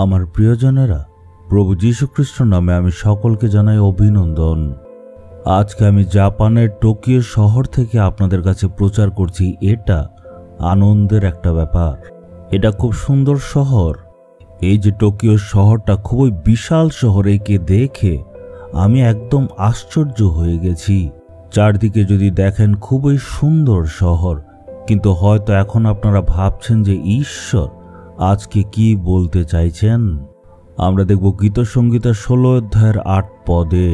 আমার প্রিয়জনেরা, প্রভু যীশু খ্রিস্টের নামে আমি সকলকে জানাই অভিনন্দন। আজকে আমি জাপানের টোকিও শহর থেকে আপনাদের কাছে প্রচার করছি। এটা আনন্দের একটা ব্যাপার। এটা খুব সুন্দর শহর। এই যে টোকিও শহরটা খুবই বিশাল শহর, একে দেখে আমি একদম আশ্চর্য হয়ে গেছি। চারদিকে যদি দেখেন খুবই সুন্দর শহর, কিন্তু হয়তো এখন আপনারা ভাবছেন যে ঈশ্বর আজকে কি বলতে চাইছেন। আমরা দেখব গীতসংহিতা 16 অধ্যায়ের 8 পদে,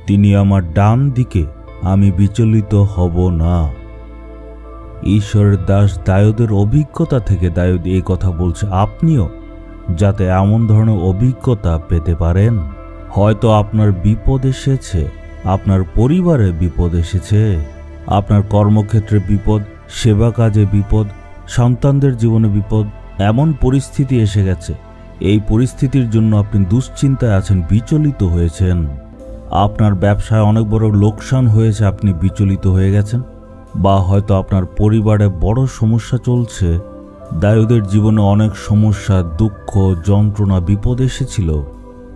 তিনি আমার ডান দিকে, আমি বিচলিত হব না। ঈশ্বরের দাস দাউদের অভিজ্ঞতা থেকে দাউদ এই কথা বলছে। আপনিও যাতে এমন ধরনের অভিজ্ঞতা পেতে পারেন। হয়তো আপনার বিপদ এসেছে, আপনার পরিবারে বিপদ এসেছে, আপনার কর্মক্ষেত্রে বিপদ, সেবা কাজে বিপদ, সন্তানদের জীবনে বিপদ, এমন পরিস্থিতি এসে গেছে। এই পরিস্থিতির জন্য আপনি দুশ্চিন্তায় আছেন, বিচলিত হয়েছেন। আপনার ব্যবসায় অনেক বড় লোকসান হয়েছে, আপনি বিচলিত হয়ে গেছেন। বা হয়তো আপনার পরিবারে বড় সমস্যা চলছে। দাউদের জীবনে অনেক সমস্যা, দুঃখ, যন্ত্রণা, বিপদ এসেছিল।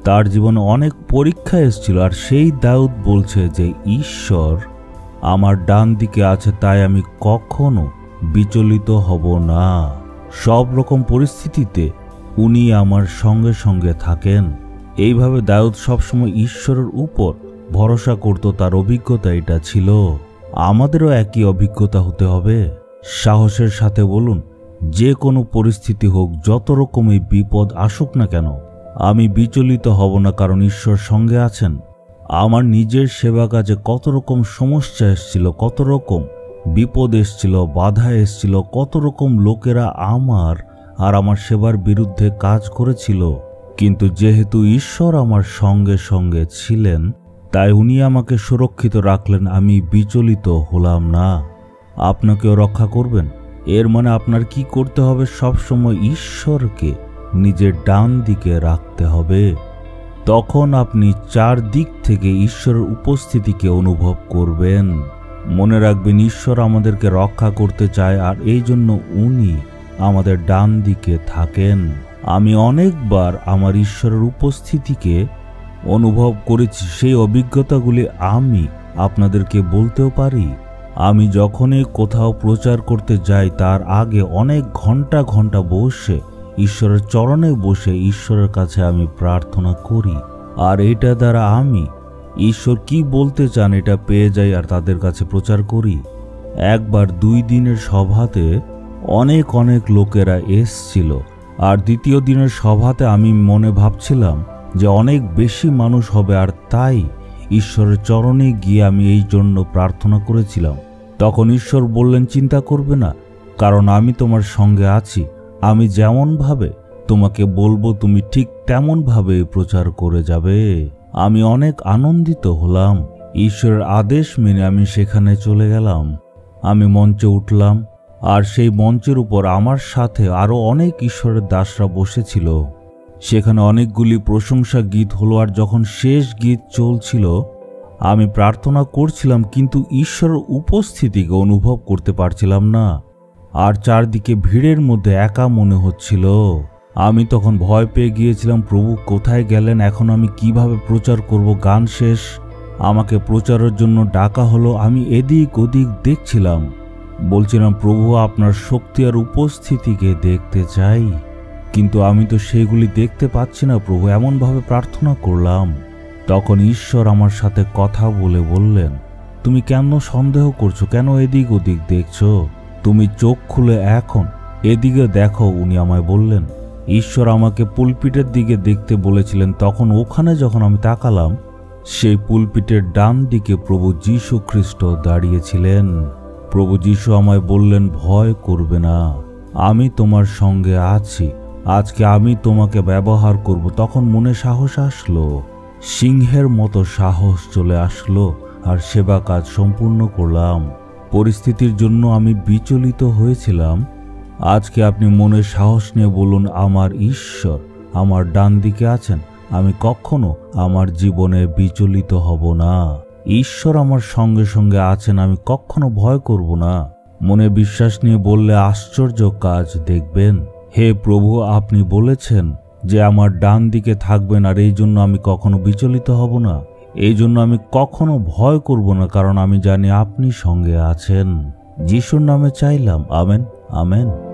তার জীবনে অনেক পরীক্ষা এসেছিল। আর সেই দাউদ বলছে যে ঈশ্বর আমার ডান দিকে আছে, তাই আমি কখনো বিচলিত হব না। সব রকম পরিস্থিতিতে উনি আমার সঙ্গে সঙ্গে থাকেন। এইভাবে দাউদ সবসময় ঈশ্বরের উপর ভরসা করত। তার অভিজ্ঞতা এটা ছিল। আমাদেরও একই অভিজ্ঞতা হতে হবে। সাহসের সাথে বলুন, যে কোনো পরিস্থিতি হোক, যত রকমই বিপদ আসুক না কেন, আমি বিচলিত হব না, কারণ ঈশ্বর সঙ্গে আছেন। আমার নিজের সেবা কাজে কত রকম সমস্যা এসেছিল, কত রকম বিপদ এসেছিল, বাধা এসেছিল, কত রকম লোকেরা আমার আর আমার সেবার বিরুদ্ধে কাজ করেছিল। কিন্তু যেহেতু ঈশ্বর আমার সঙ্গে সঙ্গে ছিলেন, তাই উনি আমাকে সুরক্ষিত রাখলেন। আমি বিচলিত হলাম না। আপনাকেও রক্ষা করবেন। এর মানে আপনার কি করতে হবে? সবসময় ঈশ্বরকে নিজের ডান দিকে রাখতে হবে। তখন আপনি চারদিক থেকে ঈশ্বরের উপস্থিতিকে অনুভব করবেন। মনে রাখবেন, ঈশ্বর আমাদেরকে রক্ষা করতে চায়, আর এই জন্য উনি আমাদের ডান দিকে থাকেন। আমি অনেকবার আমার ঈশ্বরের উপস্থিতিকে অনুভব করেছি। সেই অভিজ্ঞতাগুলি আমি আপনাদেরকে বলতেও পারি। আমি যখনই কোথাও প্রচার করতে যাই, তার আগে অনেক ঘন্টা ঘন্টা বসে ঈশ্বরের চরণে বসে ঈশ্বরের কাছে আমি প্রার্থনা করি। আর এটা দ্বারা আমি ঈশ্বর কি বলতে চান এটা পেয়ে যাই, আর তাদের কাছে প্রচার করি। একবার 2 দিনের সভাতে অনেক অনেক লোকেরা এসছিল। আর দ্বিতীয় দিনের সভাতে আমি মনে ভাবছিলাম যে অনেক বেশি মানুষ হবে, আর তাই ঈশ্বরের চরণে গিয়ে আমি এই জন্য প্রার্থনা করেছিলাম। তখন ঈশ্বর বললেন, চিন্তা করবে না, কারণ আমি তোমার সঙ্গে আছি। আমি যেমনভাবে তোমাকে বলবো তুমি ঠিক তেমনভাবে প্রচার করে যাবে। আমি অনেক আনন্দিত হলাম। ঈশ্বরের আদেশ মেনে আমি সেখানে চলে গেলাম। আমি মঞ্চে উঠলাম, আর সেই মঞ্চের উপর আমার সাথে আরো অনেক ঈশ্বরের দাসরা বসেছিল। সেখানে অনেকগুলি প্রশংসা গীত হলো। আর যখন শেষ গীত চলছিল, আমি প্রার্থনা করছিলাম, কিন্তু ঈশ্বরের উপস্থিতিকে অনুভব করতে পারছিলাম না। আর চারদিকে ভিড়ের মধ্যে একা মনে হচ্ছিল। আমি তখন ভয় পেয়ে গিয়েছিলাম, প্রভু কোথায় গেলেন? এখন আমি কিভাবে প্রচার করব? গান শেষ, আমাকে প্রচারের জন্য ডাকা হলো। আমি এদিক ওদিক দেখছিলাম, বলছিলাম, প্রভু আপনার শক্তি আর উপস্থিতিকে দেখতে চাই, কিন্তু আমি তো সেগুলি দেখতে পাচ্ছি না প্রভু। এমনভাবে প্রার্থনা করলাম। তখন ঈশ্বর আমার সাথে কথা বলে বললেন, তুমি কেন সন্দেহ করছো? কেন এদিক ওদিক দেখছো? তুমি চোখ খুলে এখন এদিকে দেখো। উনি আমায় বললেন। ঈশ্বর আমাকে পুলপিটের দিকে দেখতে বলেছিলেন। তখন ওখানে যখন আমি তাকালাম, সেই পুলপিটের ডান দিকে প্রভু যীশু খ্রিস্ট দাঁড়িয়েছিলেন। প্রভু যীশু আমায় বললেন, ভয় করবে না, আমি তোমার সঙ্গে আছি। আজকে আমি তোমাকে ব্যবহার করব। তখন মনে সাহস আসলো, সিংহের মতো সাহস চলে আসলো, আর সেবা কাজ সম্পূর্ণ করলাম। পরিস্থিতির জন্য আমি বিচলিত হয়েছিলাম। আজকে আপনি মনে সাহস নিয়ে বলুন, আমার ঈশ্বর আমার ডান দিকে আছেন, আমি কখনো আমার জীবনে বিচলিত হব না। ঈশ্বর আমার সঙ্গে সঙ্গে আছেন, আমি কখনো ভয় করব না। মনে বিশ্বাস নিয়ে বললে আশ্চর্য কাজ দেখবেন। হে প্রভু, আপনি বলেছেন যে আমার ডান দিকে থাকবেন, আর এই জন্য আমি কখনো বিচলিত হব না। এই জন্য আমি কখনো ভয় করব না, কারণ আমি জানি আপনি সঙ্গে আছেন। যিশুর নামে চাইলাম, আমেন, আমেন।